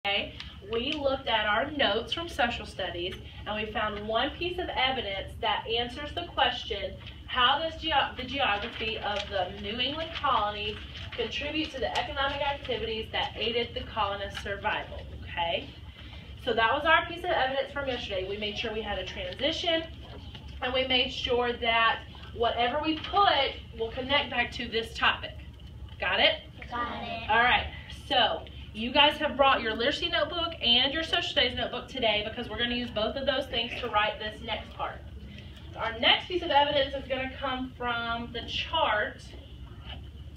Okay, we looked at our notes from social studies and we found one piece of evidence that answers the question, how does the geography of the New England colonies contribute to the economic activities that aided the colonists' survival? Okay, so that was our piece of evidence from yesterday. We made sure we had a transition and we made sure that whatever we put will connect back to this topic. Got it? Got it. All right, so you guys have brought your literacy notebook and your social studies notebook today because we're going to use both of those things to write this next part. Our next piece of evidence is going to come from the chart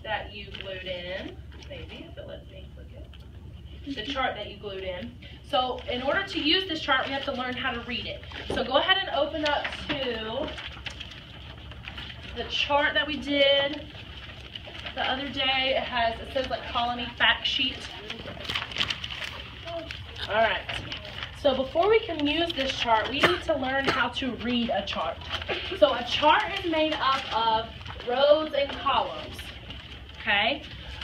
that you glued in. Maybe, if it lets me click it. The chart that you glued in. So in order to use this chart, we have to learn how to read it. So go ahead and open up to the chart that we did the other day. It says like colony fact sheet. All right. So before we can use this chart, we need to learn how to read a chart. So a chart is made up of rows and columns. Okay?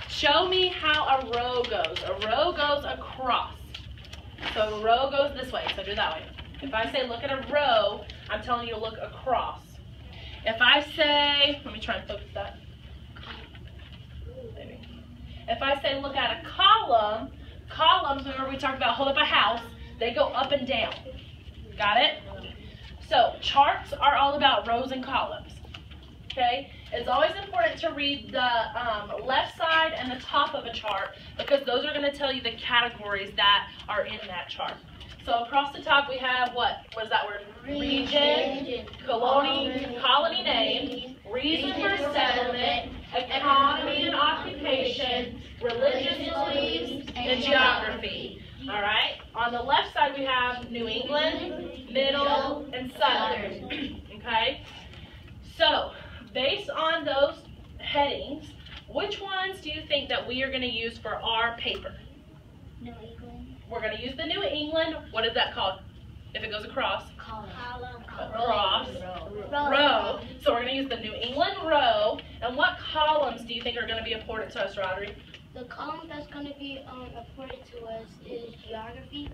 Show me how a row goes. A row goes across. So a row goes this way. So do that way. If I say look at a row, I'm telling you to look across. If I say, let me try and focus that. Maybe. If I say look at a column, columns, remember we talked about hold up a house, they go up and down. Got it? So charts are all about rows and columns. Okay? It's always important to read the left side and the top of a chart because those are going to tell you the categories that are in that chart. So across the top we have what? What is that word? Region, colony name, reason for settlement, economy and occupation, religious beliefs, and geography. All right. On the left side we have New England, Middle, and Southern. Okay. So based on those headings, which ones do you think that we are going to use for our paper? New England. We're going to use the New England. What is that called? If it goes across? Column. Across. Row. So we're going to use the New England row. And what columns do you think are going to be important to us, Rodri? The column that's going to be important to us is geography.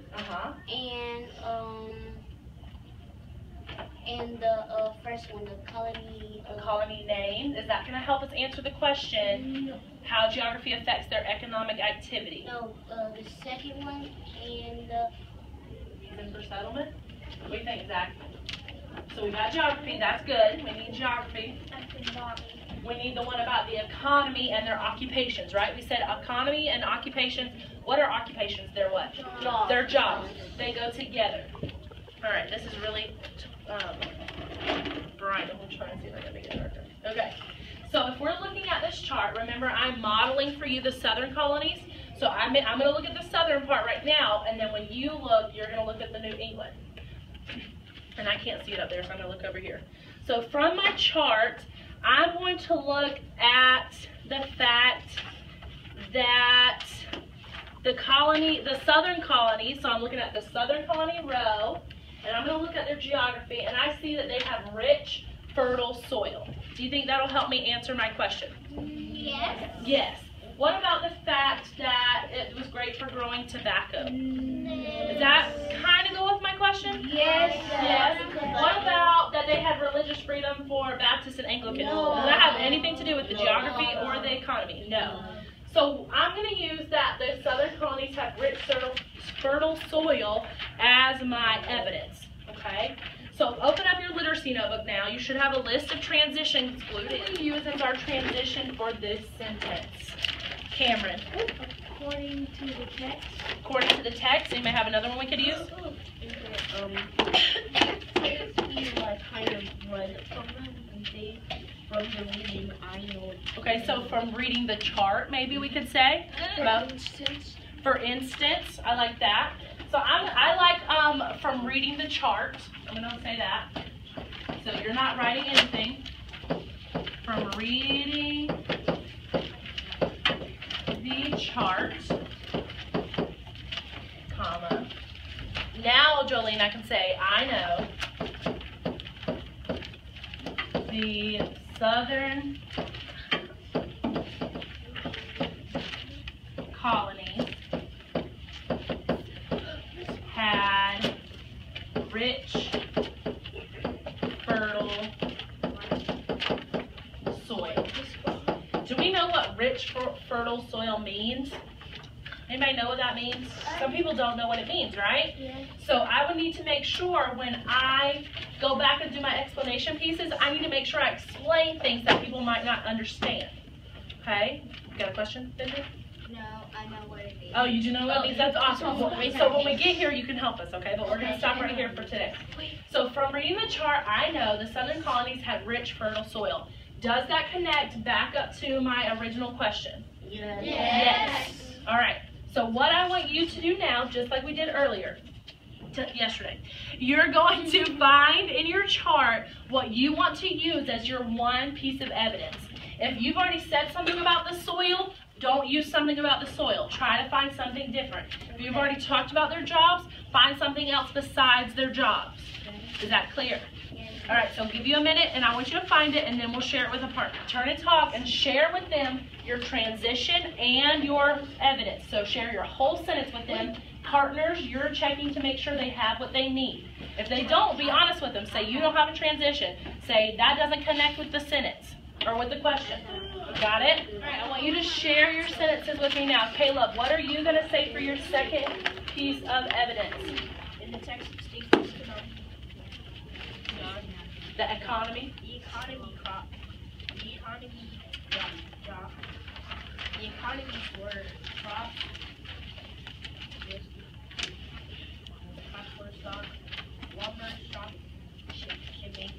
And the first one, the colony. Colony name. Is that going to help us answer the question? No. How geography affects their economic activity? No, the second one and the Reason for settlement? What do you think, Zach? So we got geography. That's good. We need geography. We need the one about the economy and their occupations, right? We said economy and occupations. What are occupations? They're what? Jobs. They're jobs. They go together. All right, this is really bright. We'll try and see if I can make it darker. Okay, so if we're looking at this chart, remember I'm modeling for you the southern colonies. So I'm going to look at the southern part right now, and then when you look, you're going to look at the New England. And I can't see it up there, so I'm going to look over here. So from my chart, I'm going to look at the fact that the southern colony, so I'm looking at the southern colony row, and I'm going to look at their geography, and I see that they have rich, fertile soil. Do you think that'll help me answer my question? Yes. Yes. What about the fact that it was great for growing tobacco? Does that kind of go with my question? Yes. Yes. What about that they had religious freedom for Baptist and Anglican? No. Does that have anything to do with the geography or the economy? No. So I'm going to use that the southern colonies have rich, fertile soil as my evidence. Okay? So open up your literacy notebook now. You should have a list of transitions glued in. We use as our transition for this sentence. Cameron. According to the text. According to the text, you may have another one we could use. From the reading, I know. Okay, so from reading the chart, maybe we could say. For instance, I like that. So I like from reading the chart. I'm going to say that. So you're not writing anything. From reading the chart, comma. Now, Jolene, I can say, I know the southern colonies had rich, fertile soil. Do we know what rich, fertile soil means? Anybody know what that means? Some people don't know what it means, right? Yeah. So I would need to make sure when I go back and do my explanation pieces, I need to make sure I explain things that people might not understand. Okay? You got a question, Benji? No, I know what it means. Oh, you do know what it means? That's awesome. So when we get here, you can help us, okay? But we're going to stop right here for today. So from reading the chart, I know the southern colonies had rich, fertile soil. Does that connect back up to my original question? Yes. Yes. All right. So what I want you to do now, just like we did earlier, yesterday, you're going to find in your chart what you want to use as your one piece of evidence. If you've already said something about the soil, don't use something about the soil. Try to find something different. If you've already talked about their jobs, find something else besides their jobs. Is that clear? All right, so I'll give you a minute, and I want you to find it, and then we'll share it with a partner. Turn and talk and share with them your transition and your evidence. So share your whole sentence with them. Partners, you're checking to make sure they have what they need. If they don't, be honest with them. Say you don't have a transition. Say that doesn't connect with the sentence or with the question. Got it? All right, I want you to share your sentences with me now. Caleb, what are you going to say for your second piece of evidence? In the text of Stephen's The economy. The economy crop. The economy drop. The economy were crops. Crops were stock. Lumber, stock, shipping.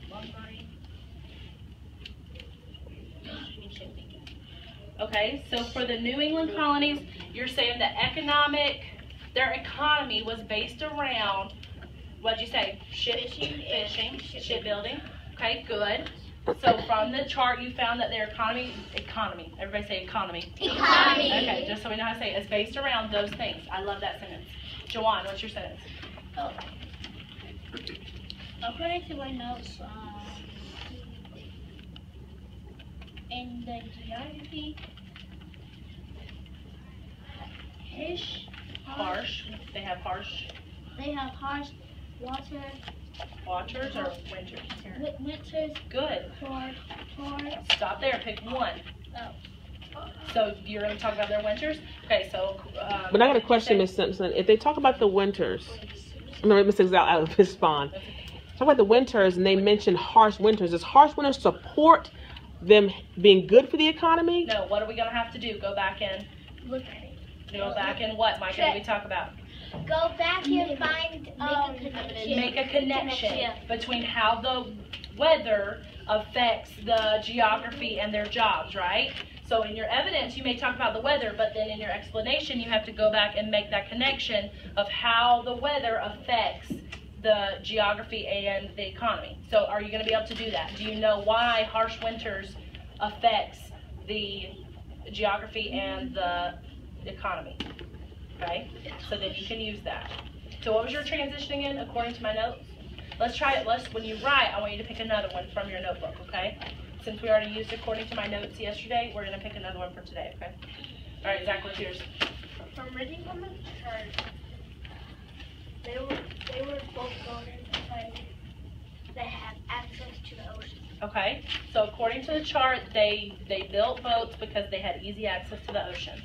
Lumbering. Shipping. Okay, so for the New England colonies, you're saying their economy was based around, what'd you say? Fishing, shipbuilding. Okay, good. So from the chart, you found that their economy, everybody say economy. Economy. Okay, just so we know how to say it, it's based around those things. I love that sentence. Joanne, what's your sentence? Oh. According to my notes, in the geography, Harsh. They have harsh water, waters or winters? winters, Good. torrents. Stop there. Pick one. Oh. So you're going to talk about their winters? Okay, so. But I got a question, Ms. Simpson. If they talk about the winters, I mean, Ms. Bond, talk about the winters and they mention harsh winters. Does harsh winters support them being good for the economy? No, what are we going to have to do? Go back in. Look at it. Go back in what, Micah, did we talk about? Go back and find, Make a connection between how the weather affects the geography and their jobs, right? So in your evidence, you may talk about the weather, but then in your explanation, you have to go back and make that connection of how the weather affects the geography and the economy. So are you going to be able to do that? Do you know why harsh winters affects the geography and the economy? Okay, so then you can use that. So what was your transition again, according to my notes? Let's try it. When you write, I want you to pick another one from your notebook, okay? Since we already used according to my notes yesterday, we're going to pick another one for today, okay? All right, Zach, what's yours? From reading from the chart, they were both going because they had access to the ocean. Okay, so according to the chart, they built boats because they had easy access to the ocean.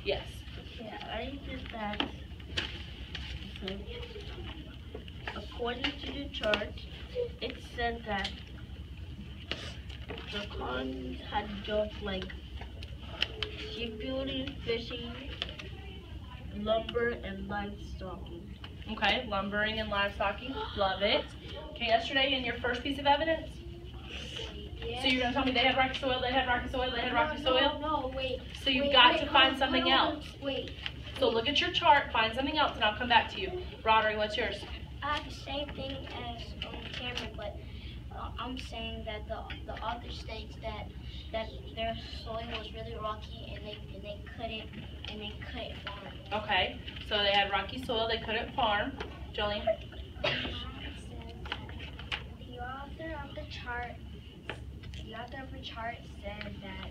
Yes. Yeah, I think that according to the chart, it said that the colonies had built like shipbuilding, fishing, lumber, and livestock. Okay, lumbering and livestocking. Love it. Okay, yesterday in your first piece of evidence? Yeah. So you're going to tell me they had rocky soil, they had rocky soil, they had rocky soil? No, wait. So you've got to find something else. Wait. So look at your chart, find something else, and I'll come back to you. Roderick, what's yours? I have the same thing as Cameron, but I'm saying that the author states that their soil was really rocky and they couldn't farm. Okay, so they had rocky soil, they couldn't farm. Jolene? The author of the chart said that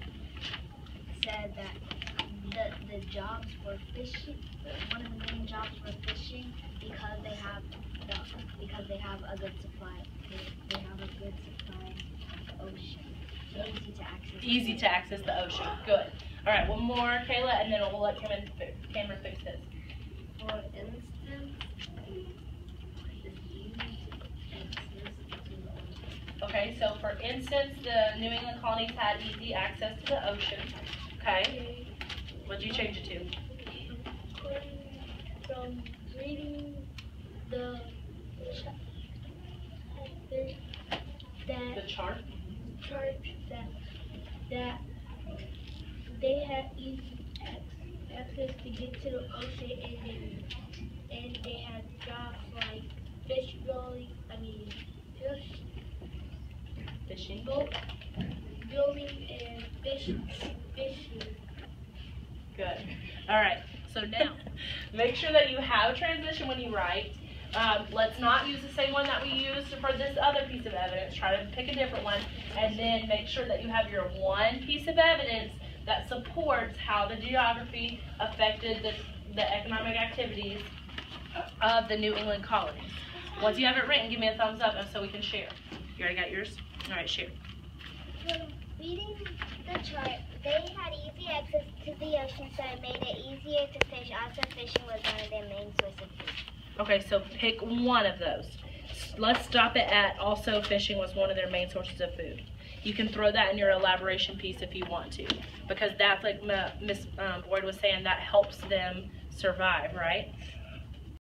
the jobs were fishing. One of the main jobs because they have a good supply. They have a good supply of the ocean. So Easy to access the ocean. Good. All right, one more, Kayla, and then we'll let Cameron fix this. For instance, it's easy to access to the ocean. Okay, so for instance, the New England colonies had easy access to the ocean. Okay. What'd you change it to? From reading the chart? Chart that they had easy access to get to the ocean, and they had jobs like fishing, boat building, and fishing. Good. All right. So now, make sure that you have a transition when you write. Let's not use the same one that we used for this other piece of evidence. Try to pick a different one, and then make sure that you have your one piece of evidence that supports how the geography affected the economic activities of the New England colonies. Once you have it written, give me a thumbs up so we can share. You already got yours? All right, share. From reading the chart, they had easy access to the ocean, so it made it easier to fish. Also, fishing was one of their main sources of food. Okay, so pick one of those. Let's stop it at also fishing was one of their main sources of food. You can throw that in your elaboration piece if you want to, because that's like Miss Boyd was saying, that helps them survive, right?